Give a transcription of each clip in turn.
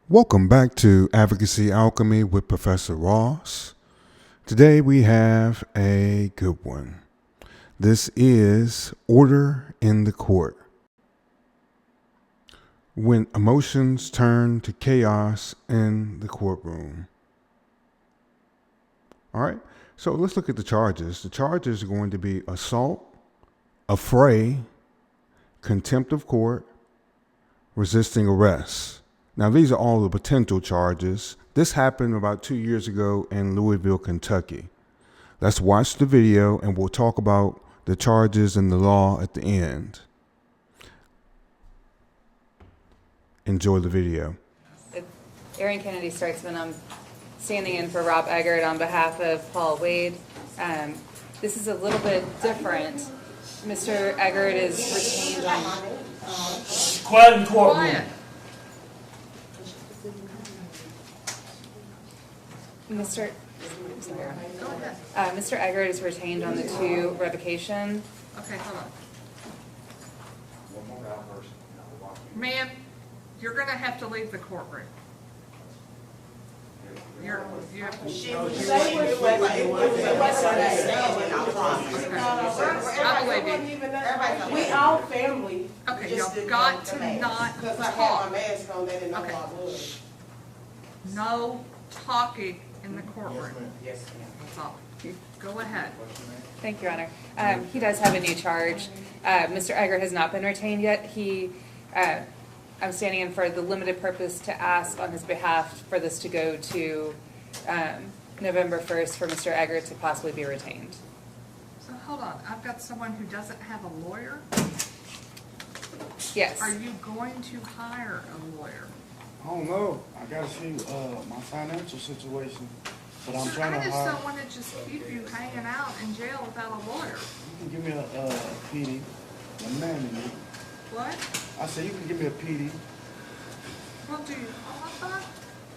Welcome back to Advocacy Alchemy with Professor Ross. Today we have a good one. This is order in the court. When emotions turn to chaos in the courtroom. All right, so let's look at the charges. The charges are going to be assault, affray, contempt of court, resisting arrest. Now, these are all the potential charges. This happened about 2 years ago in Louisville, Kentucky. Let's watch the video and we'll talk about the charges and the law at the end. Enjoy the video. Erin Kennedy Streitzman. I'm standing in for Rob Eggert on behalf of Paul Wade. This is a little bit different. Mr. Eggert is retained on... Quiet in the courtroom. Mr. Eggert is retained on the 2 revocation. Okay, hold on. Ma'am, you're going to have to leave the courtroom. You have to. We all family. Okay, y'all got to not talk. Okay. No talking in the courtroom. Yes, ma'am. That's all. Go ahead. Thank you, Your Honor. He does have a new charge. Mr. Eggert has not been retained yet. I'm standing in for the limited purpose to ask on his behalf for this to go to November 1st for Mr. Eggert to possibly be retained. So hold on. I've got someone who doesn't have a lawyer. Yes. Are you going to hire a lawyer? I don't know. I gotta see my financial situation, but I'm trying to I just hire. don't want to just keep you hanging out in jail without a lawyer. You can give me a PD, a man in me. What? I said you can give me a PD. Well, do you qualify?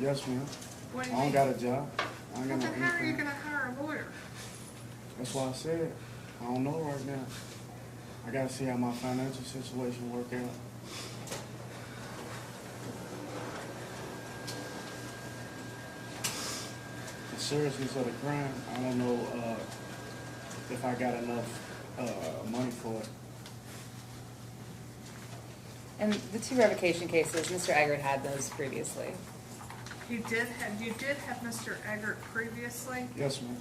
Yes, ma'am. What do I you don't mean? got a job. I ain't Well, got no then how are you income. going to hire a lawyer? That's why I said I don't know right now. I gotta see how my financial situation work out. The seriousness of the crime, I don't know if I got enough money for it. And the 2 revocation cases, Mr. Eggert had those previously. You did have Mr. Eggert previously? Yes, ma'am.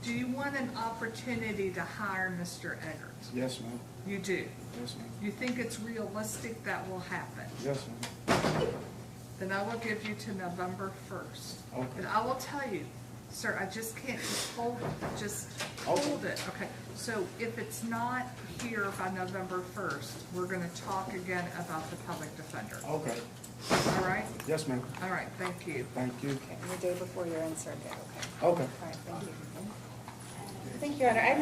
Do you want an opportunity to hire Mr. Eggert? Yes, ma'am. You do? Yes, ma'am. You think it's realistic that will happen? Yes, ma'am. Then I will give you to November 1st. Okay. But I will tell you, sir, I just can't just hold it. Just Okay. hold it. Okay. So if it's not here by November 1st, we're going to talk again about the public defender. Okay. All right? Yes, ma'am. All right. Thank you. Thank you. Okay, and the day before your in-cert day, okay. Okay. All right, thank you. Thank you, Your Honor. I have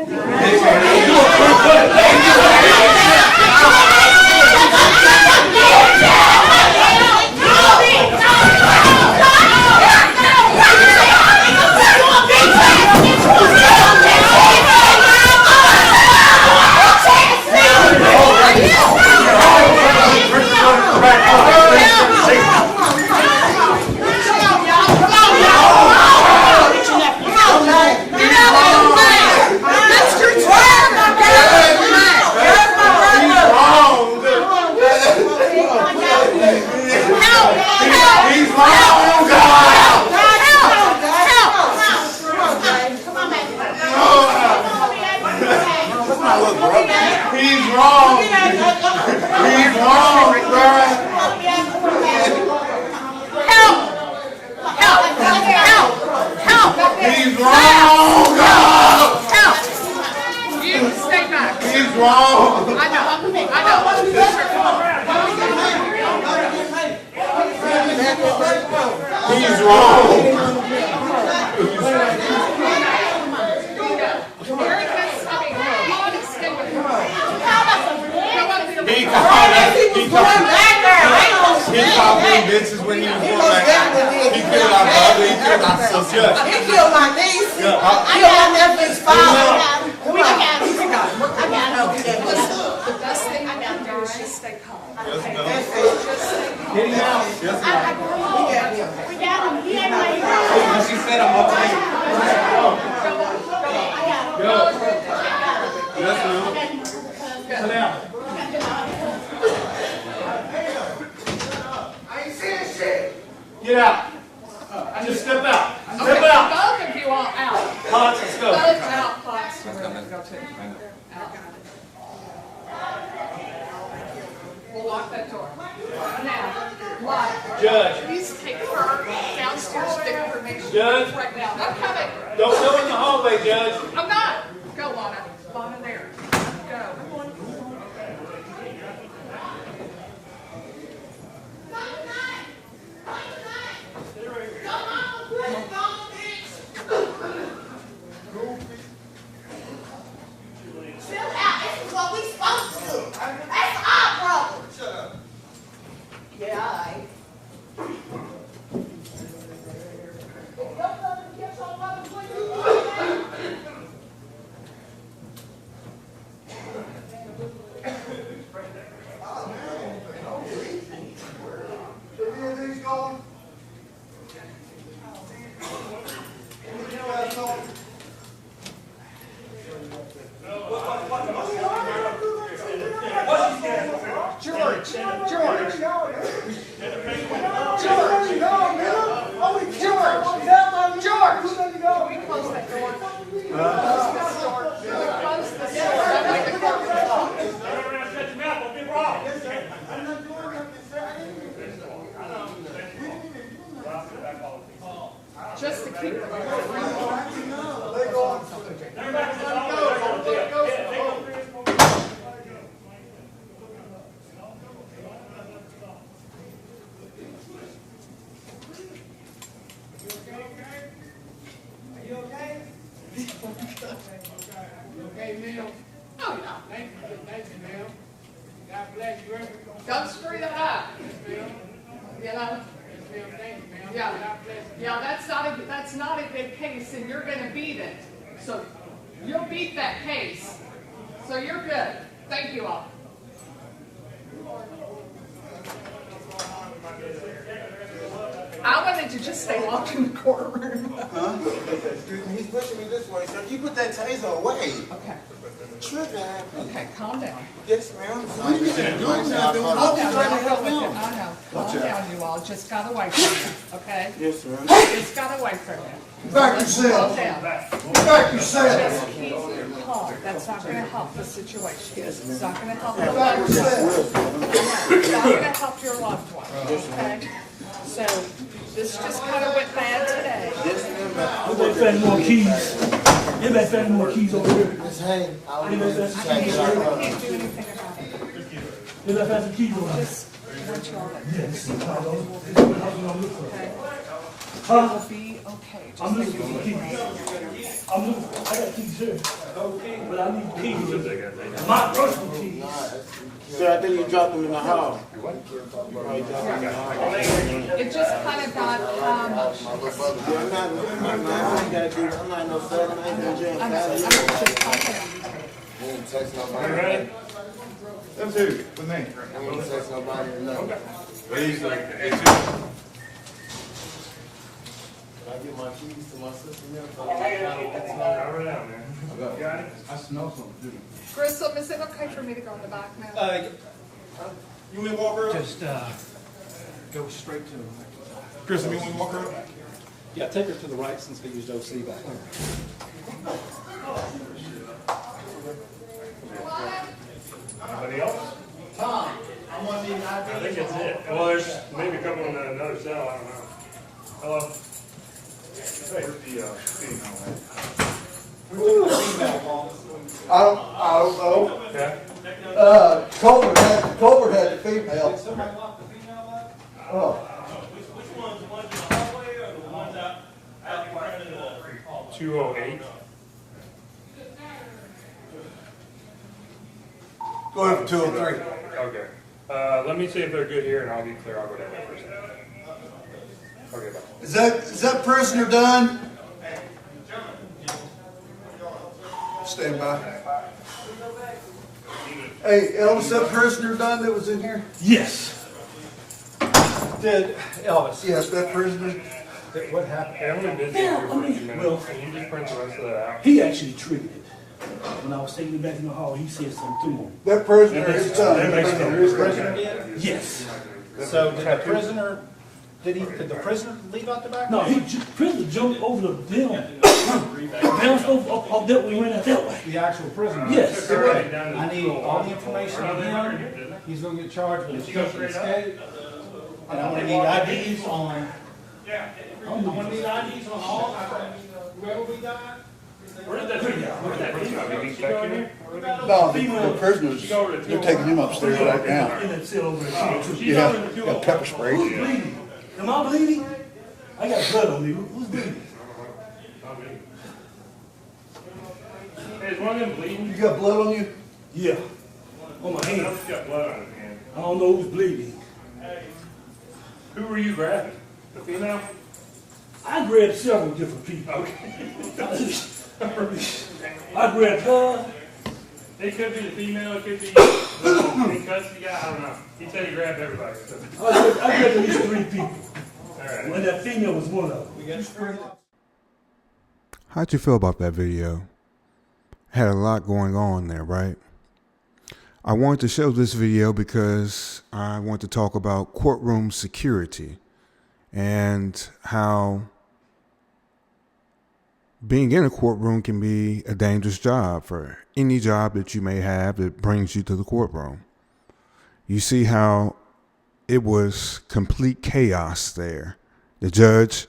bitches when he was going back. He killed our brother. He killed our sister. He killed my niece. I killed my nephew's father. I got it. The best thing I can do is just stay Get him out. We got him. He ain't laying down. She said I'm up to you. Go. Yes, ma'am. Sit down. I ain't saying shit. Get out. Just step out. Step out. Both of you all out. Potts, let's go. Both out, Potts. We're gonna go too. Out. We'll lock that door. Now, lock. Judge. Please take her downstairs to information. Judge. Right now. I'm coming. Don't go in the hallway, Judge. I'm not. Go, Lana. Lana there. Go. Chill out. This is what we supposed to do. That's our problem. Shut up. Yeah, all right. Just to keep them. Don't screw that up. You know? Yeah, that's not a good case, and you're gonna beat it. So you'll beat that case. So you're good. Thank you all. I wanted to just stay locked in the courtroom. Huh? He's pushing me this way, sir. You put that taser away. Okay. Trigger happy. Okay, calm down. Yes, ma'am. Calm down. Calm I know. Calm down, you all. Just got away from you, okay? Yes, sir. Just got away from you. Back Calm yourself. down. Back yourself. Just keep calm. That's not gonna help the situation. It's not gonna help your Back loved one. yourself. It's not gonna help your loved one, okay? So, this just kind of went bad today. Yes, ma'am. They found more keys. They found more keys over here. Miss Hayne, I'll leave I this can't check. do anything about it. They found some keys over here. Just want you all to, Yes. okay? It Huh? will be okay. Just I'm looking for the keys. I'm looking. I got keys here. But I need keys. My personal keys. Sir, I think you dropped them in the hall. It just kind of got, Yeah, I'm not no felon. I ain't been jail. I'm just talking. You ain't text nobody. Them two, with me. I ain't text nobody or nothing. Please, Can I get my keys to my sister now? I smell something. Grissom, is it okay for me to go in the back now? You want me to walk her up? Just go straight to him. Kristen, you want me to walk her up? Yeah, take her to the right since we used OC back there. Anybody else? Tom, I'm gonna need an ID. I think that's it. Well, there's maybe a couple in another cell, I don't know. Hello? Hey, here's the female. I don't know. Okay. Colbert had the female. Somebody locked the female up? Oh. Which ones, the ones in the hallway or the ones out in front of the hallway? 208. Go ahead for 203. Okay. Let me see if they're good here and I'll be clear. I'll go down there for a second. Okay, bye. Is that prisoner done? Stand by. Hey, Elvis, that prisoner done that was in here? Yes. said, Elvis, Yes, that prisoner. what happened? Hey, I'm gonna visit Yeah, you I for a mean, few minutes. well- Can you just print the rest of that out? He actually triggered it. When I was taking it back in the hall, he said something to him. That prisoner, his son. That makes That no prisoner, sense. his prisoner. Yes. So did the prisoner, did the prisoner leave out the back? No, prisoner jumped over the building. Bounced off that way, ran out that way. The actual prisoner? Yes. I need all the information on him. He's gonna get charged with attempted escape. And I'm gonna need IDs on, I'm gonna need IDs on all, whoever we got. Where did that person go? Did he check in here? No, the prisoners, they're taking him upstairs right now. In that cell over there. Yeah, got pepper spray. Who's bleeding? Am I bleeding? I got blood on me. Who's bleeding? Hey, is one of them bleeding? You got blood on you? Yeah. On my hand. He's got blood on his hand. I don't know who's bleeding. Who were you grabbing? The female? I grabbed several different people. Okay. I grabbed her. It could be the female, it could be the custody guy, I don't know. He said he grabbed everybody. I grabbed at least 3 people. Alright. And that female was one of them. How'd you feel about that video? Had a lot going on there, right? I wanted to show this video because I want to talk about courtroom security and how being in a courtroom can be a dangerous job for any job that you may have that brings you to the courtroom. You see how it was complete chaos there. The judge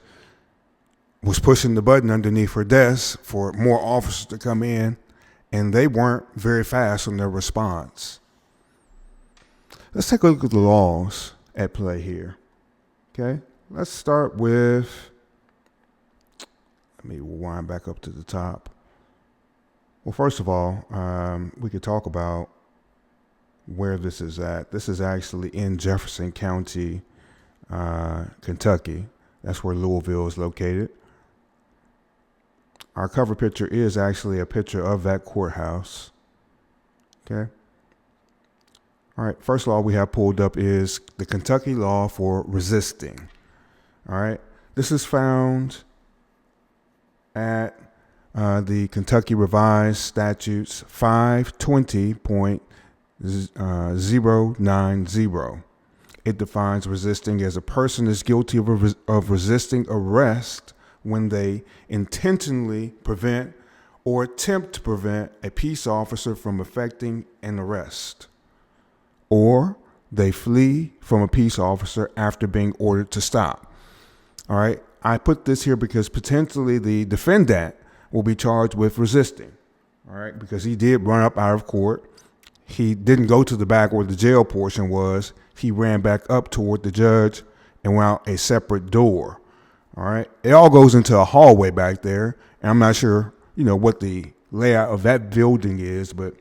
was pushing the button underneath her desk for more officers to come in, and they weren't very fast on their response. Let's take a look at the laws at play here. Okay, let's start with, let me wind back up to the top. Well, first of all, we could talk about where this is at. This is actually in Jefferson County, Kentucky. That's where Louisville is located. Our cover picture is actually a picture of that courthouse. Okay. All right. First law we have pulled up is the Kentucky law for resisting. All right. This is found at the Kentucky Revised Statutes 520.090. It defines resisting as a person is guilty of resisting arrest when they intentionally prevent or attempt to prevent a peace officer from effecting an arrest, or they flee from a peace officer after being ordered to stop. All right. I put this here because potentially the defendant will be charged with resisting. All right. Because he did run up out of court. He didn't go to the back where the jail portion was. He ran back up toward the judge and went out a separate door. All right. It all goes into a hallway back there. And I'm not sure, what the layout of that building is, but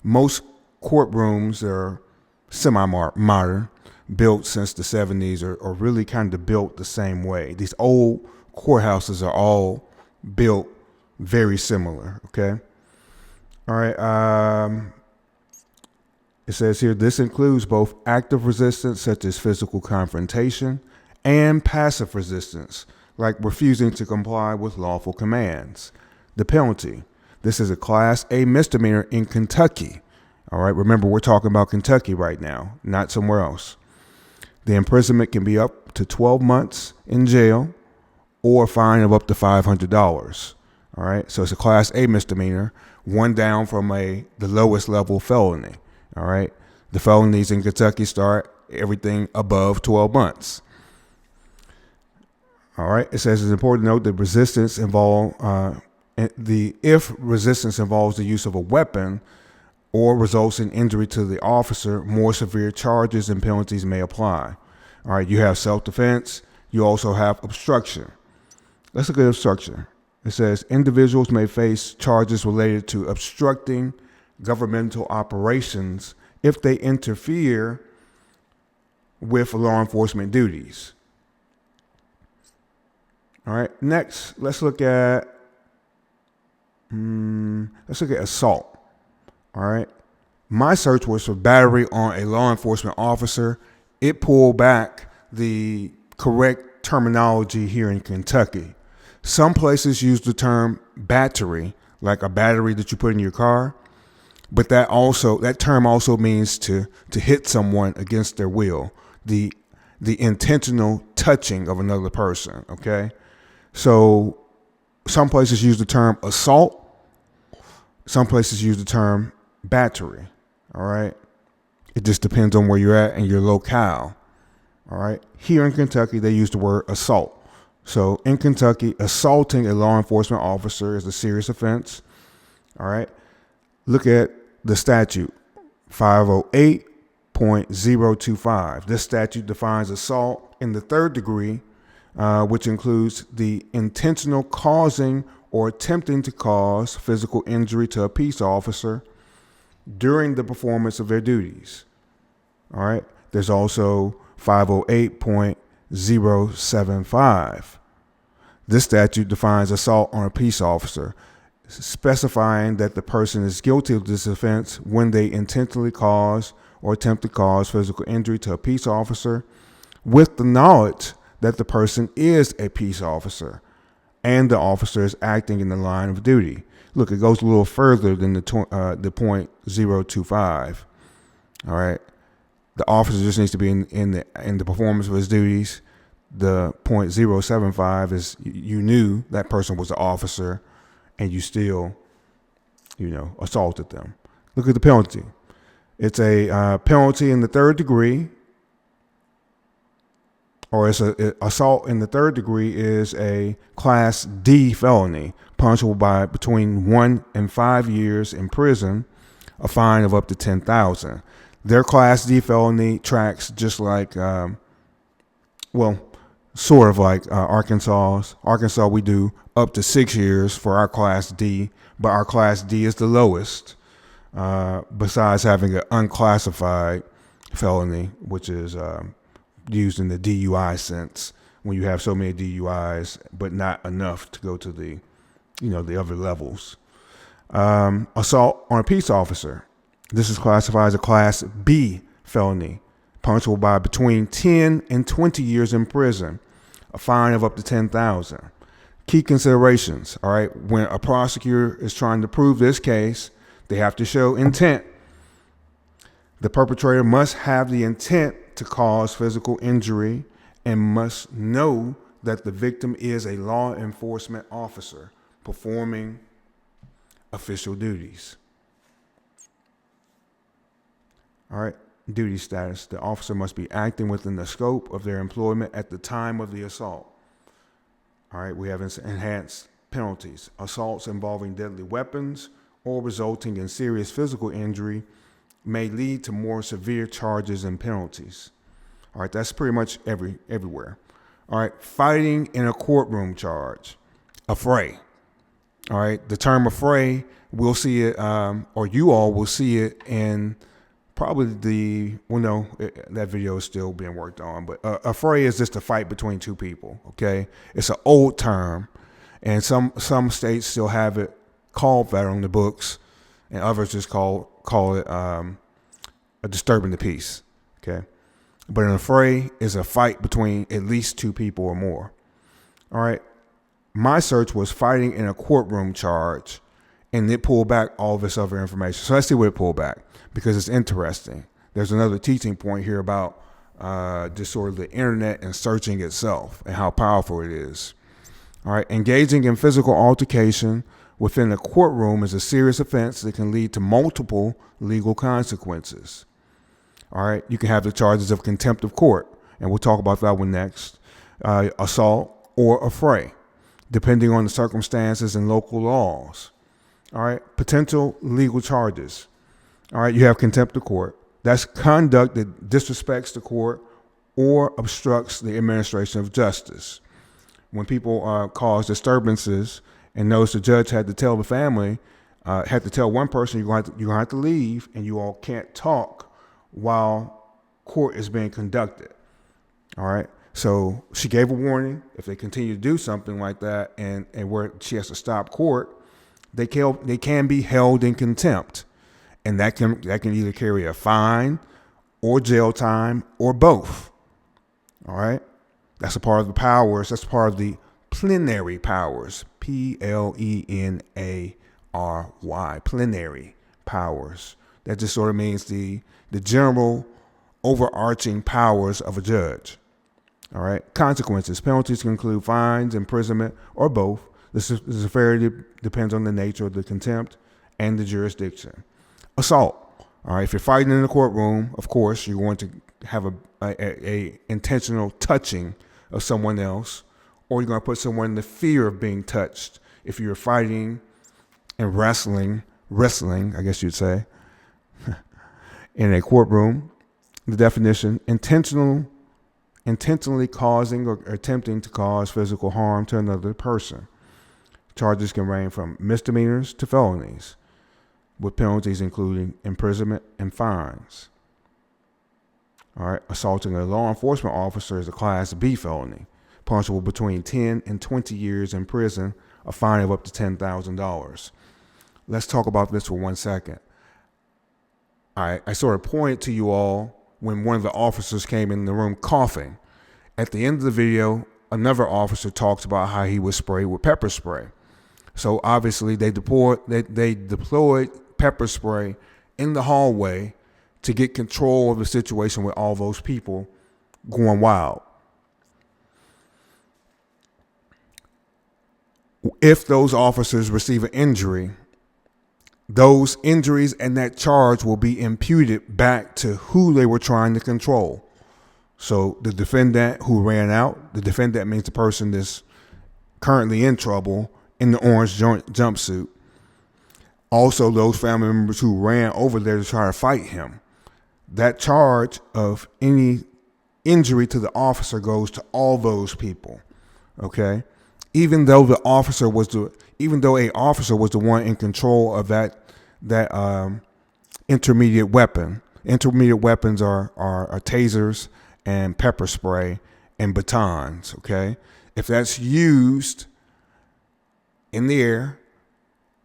most courtrooms are semi-modern, built since the 70s, are really kind of built the same way. These old courthouses are all built very similar. Okay. All right. It says here, this includes both active resistance, such as physical confrontation, and passive resistance, like refusing to comply with lawful commands. The penalty. This is a Class A misdemeanor in Kentucky. All right. Remember, we're talking about Kentucky right now, not somewhere else. The imprisonment can be up to 12 months in jail or a fine of up to $500. All right. So it's a Class A misdemeanor, one down from the lowest level felony. All right. The felonies in Kentucky start everything above 12 months. All right. It says it's important to note that resistance if resistance involves the use of a weapon or results in injury to the officer, more severe charges and penalties may apply. All right. You have self-defense. You also have obstruction. Let's look at obstruction. It says individuals may face charges related to obstructing governmental operations if they interfere with law enforcement duties. All right. Next, let's look at assault. All right. My search was for battery on a law enforcement officer. It pulled back the correct terminology here in Kentucky. Some places use the term battery, like a battery that you put in your car, but that term also means to hit someone against their will, the intentional touching of another person, okay? So some places use the term assault, some places use the term battery, all right? It just depends on where you're at and your locale, all right? Here in Kentucky, they use the word assault. So in Kentucky, assaulting a law enforcement officer is a serious offense, all right? Look at the statute, 508.025. This statute defines assault in the third degree, which includes the intentional causing or attempting to cause physical injury to a peace officer during the performance of their duties. All right. There's also 508.075. This statute defines assault on a peace officer, specifying that the person is guilty of this offense when they intentionally cause or attempt to cause physical injury to a peace officer with the knowledge that the person is a peace officer and the officer is acting in the line of duty. Look, it goes a little further than the .025. All right. The officer just needs to be in the performance of his duties. The .075 is you knew that person was the officer and you still, assaulted them. Look at the penalty. It's a penalty in the third degree, or assault in the third degree is a Class D felony, punishable by between 1 and 5 years in prison, a fine of up to $10,000. Their Class D felony tracks just like, sort of like Arkansas's. Arkansas, we do up to 6 years for our Class D, but our Class D is the lowest, besides having an unclassified felony, which is used in the DUI sense, when you have so many DUIs, but not enough to go to the other levels. Assault on a peace officer. This is classified as a Class B felony, punishable by between 10 and 20 years in prison, a fine of up to $10,000. Key considerations, all right, when a prosecutor is trying to prove this case, they have to show intent. The perpetrator must have the intent to cause physical injury and must know that the victim is a law enforcement officer performing official duties. All right, duty status. The officer must be acting within the scope of their employment at the time of the assault. All right, we have enhanced penalties. Assaults involving deadly weapons or resulting in serious physical injury may lead to more severe charges and penalties. All right, that's pretty much everywhere. All right, fighting in a courtroom charge, affray. All right, the term affray, we'll see it, or you all will see it in probably that video is still being worked on, but affray is just a fight between two people, okay? It's an old term, and some states still have it called that on the books, and others just call it a disturbing the peace, okay? But an affray is a fight between at least two people or more. All right. My search was fighting in a courtroom charge, and it pulled back all this other information. So let's see what it pulled back, because it's interesting. There's another teaching point here about just sort of the internet and searching itself and how powerful it is. All right. Engaging in physical altercation within a courtroom is a serious offense that can lead to multiple legal consequences. All right, you can have the charges of contempt of court, and we'll talk about that one next. Assault or affray, depending on the circumstances and local laws. All right, potential legal charges. All right, you have contempt of court. That's conduct that disrespects the court or obstructs the administration of justice. When people cause disturbances and notice the judge had to tell the family, had to tell one person, you're going to have to leave, and you all can't talk while court is being conducted. All right. So she gave a warning. If they continue to do something like that and where she has to stop court, they can be held in contempt. And that can either carry a fine or jail time or both. All right? That's a part of the powers. That's part of the plenary powers. Plenary. Plenary powers. That just sort of means the general overarching powers of a judge. All right? Consequences. Penalties can include fines, imprisonment, or both. The severity depends on the nature of the contempt and the jurisdiction. Assault. All right, if you're fighting in the courtroom, of course, you're going to have a intentional touching of someone else, or you're going to put someone in the fear of being touched. If you're fighting and wrestling, I guess you'd say, in a courtroom, the definition, intentionally causing or attempting to cause physical harm to another person. Charges can range from misdemeanors to felonies, with penalties including imprisonment and fines. All right, assaulting a law enforcement officer is a Class B felony, punishable between 10 and 20 years in prison, a fine of up to $10,000. Let's talk about this for 1 second. I sort of pointed to you all when one of the officers came in the room coughing. At the end of the video, another officer talks about how he was sprayed with pepper spray. So obviously they deployed pepper spray in the hallway to get control of the situation with all those people going wild. If those officers receive an injury, those injuries and that charge will be imputed back to who they were trying to control. So the defendant who ran out, the defendant means the person that's currently in trouble in the orange jumpsuit. Also, those family members who ran over there to try to fight him. That charge of any injury to the officer goes to all those people. Okay? Even though a officer was the one in control of that intermediate weapon. Intermediate weapons are tasers and pepper spray and batons. Okay? If that's used in the air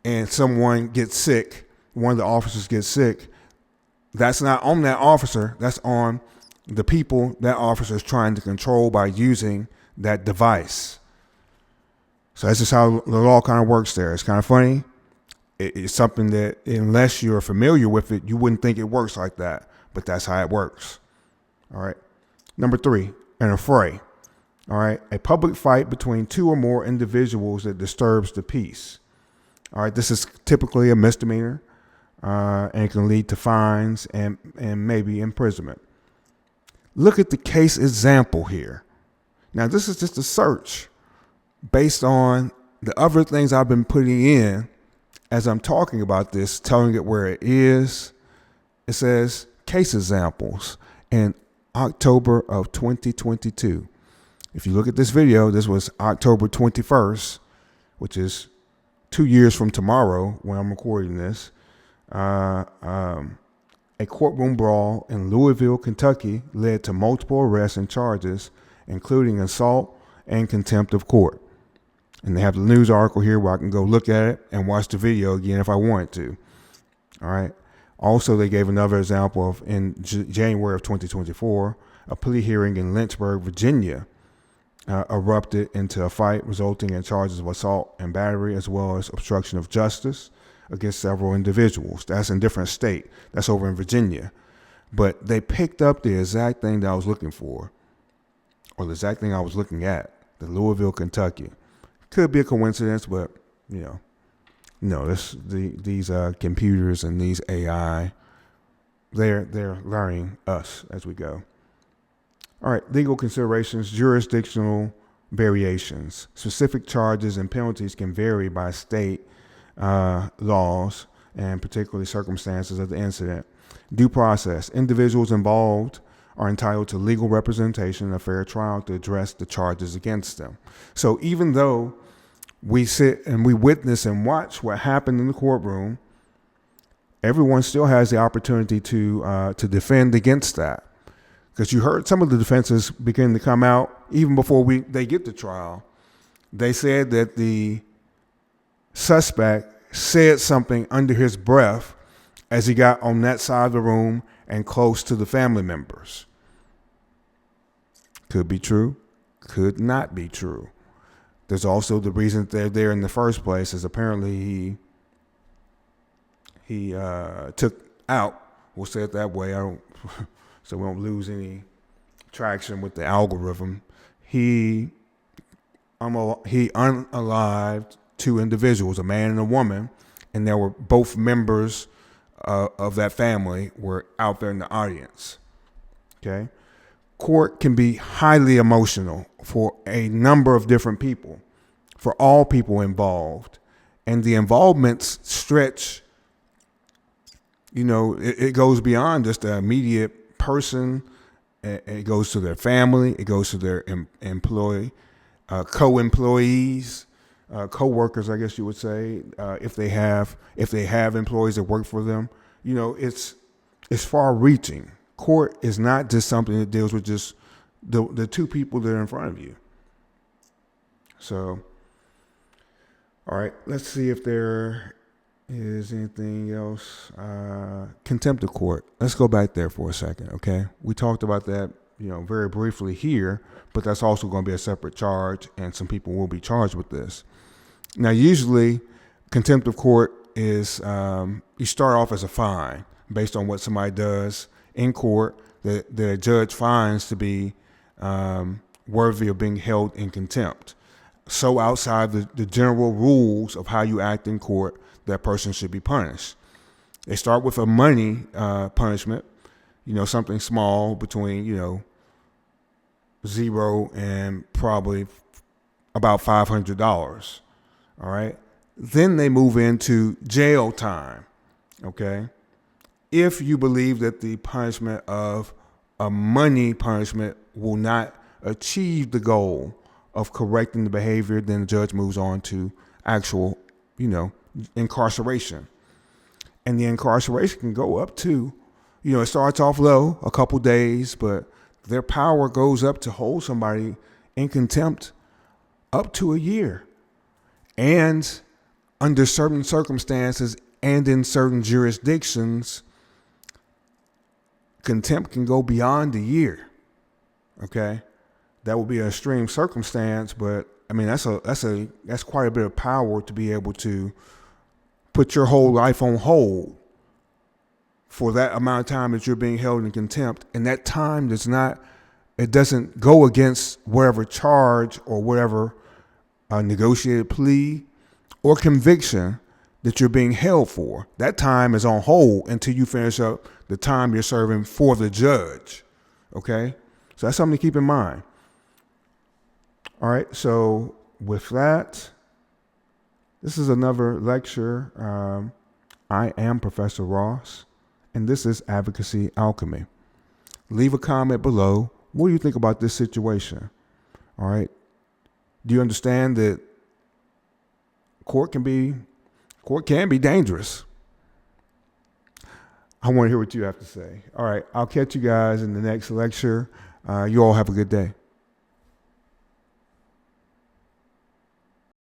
and someone gets sick, one of the officers gets sick, that's not on that officer, that's on the people that officer is trying to control by using that device. So that's just how the law kind of works there. It's kind of funny. It's something that, unless you're familiar with it, you wouldn't think it works like that, but that's how it works. All right. Number 3, an affray. All right. A public fight between 2 or more individuals that disturbs the peace. All right. This is typically a misdemeanor, and it can lead to fines and maybe imprisonment. Look at the case example here. Now, this is just a search based on the other things I've been putting in as I'm talking about this, telling it where it is. It says case examples in October of 2022. If you look at this video, this was October 21st, which is 2 years from tomorrow when I'm recording this. A courtroom brawl in Louisville, Kentucky led to multiple arrests and charges, including assault and contempt of court. And they have the news article here where I can go look at it and watch the video again if I wanted to. All right. Also, they gave another example of in January of 2024, a plea hearing in Lynchburg, Virginia, erupted into a fight resulting in charges of assault and battery, as well as obstruction of justice against several individuals. That's in a different state. That's over in Virginia. But they picked up the exact thing that I was looking for, or the exact thing I was looking at, the Louisville, Kentucky. Could be a coincidence, but, no, these computers and these AI, they're learning us as we go. All right, legal considerations, jurisdictional variations. Specific charges and penalties can vary by state laws and particularly circumstances of the incident. Due process. Individuals involved are entitled to legal representation and a fair trial to address the charges against them. So even though we sit and we witness and watch what happened in the courtroom, everyone still has the opportunity to defend against that. Because you heard some of the defenses begin to come out even before they get to trial. They said that the suspect said something under his breath as he got on that side of the room and close to the family members. Could be true, could not be true. There's also the reason they're there in the first place is apparently he took out, we'll say it that way, so we don't lose any traction with the algorithm. He unalived two individuals, a man and a woman, and they were both members of that family were out there in the audience. Okay? Court can be highly emotional for a number of different people, for all people involved. And the involvements stretch, it goes beyond just the immediate person. It goes to their family. It goes to their co-employees, co-workers, I guess you would say, if they have employees that work for them. It's far-reaching. Court is not just something that deals with just the two people that are in front of you. So, all right, let's see if there is anything else. Contempt of court. Let's go back there for a second, okay? We talked about that, very briefly here, but that's also going to be a separate charge, and some people will be charged with this. Now, usually, contempt of court is you start off as a fine based on what somebody does in court that a judge finds to be worthy of being held in contempt. So outside the general rules of how you act in court, that person should be punished. They start with a money punishment, something small between, 0 and probably about $500. All right. Then they move into jail time. Okay. If you believe that the punishment of a money punishment will not achieve the goal of correcting the behavior, then the judge moves on to actual, incarceration. And the incarceration can go up to, it starts off low, a couple days, but their power goes up to hold somebody in contempt up to a year. And under certain circumstances and in certain jurisdictions, contempt can go beyond a year. Okay, that would be an extreme circumstance, but I mean that's quite a bit of power to be able to put your whole life on hold for that amount of time that you're being held in contempt, and that time doesn't go against whatever charge or whatever negotiated plea or conviction that you're being held for. That time is on hold until you finish up the time you're serving for the judge. Okay? So that's something to keep in mind. All right. So with that, this is another lecture. I am Professor Ross, and this is Advocacy Alchemy. Leave a comment below. What do you think about this situation? All right. Do you understand that court can be dangerous? I want to hear what you have to say. All right. I'll catch you guys in the next lecture. You all have a good day.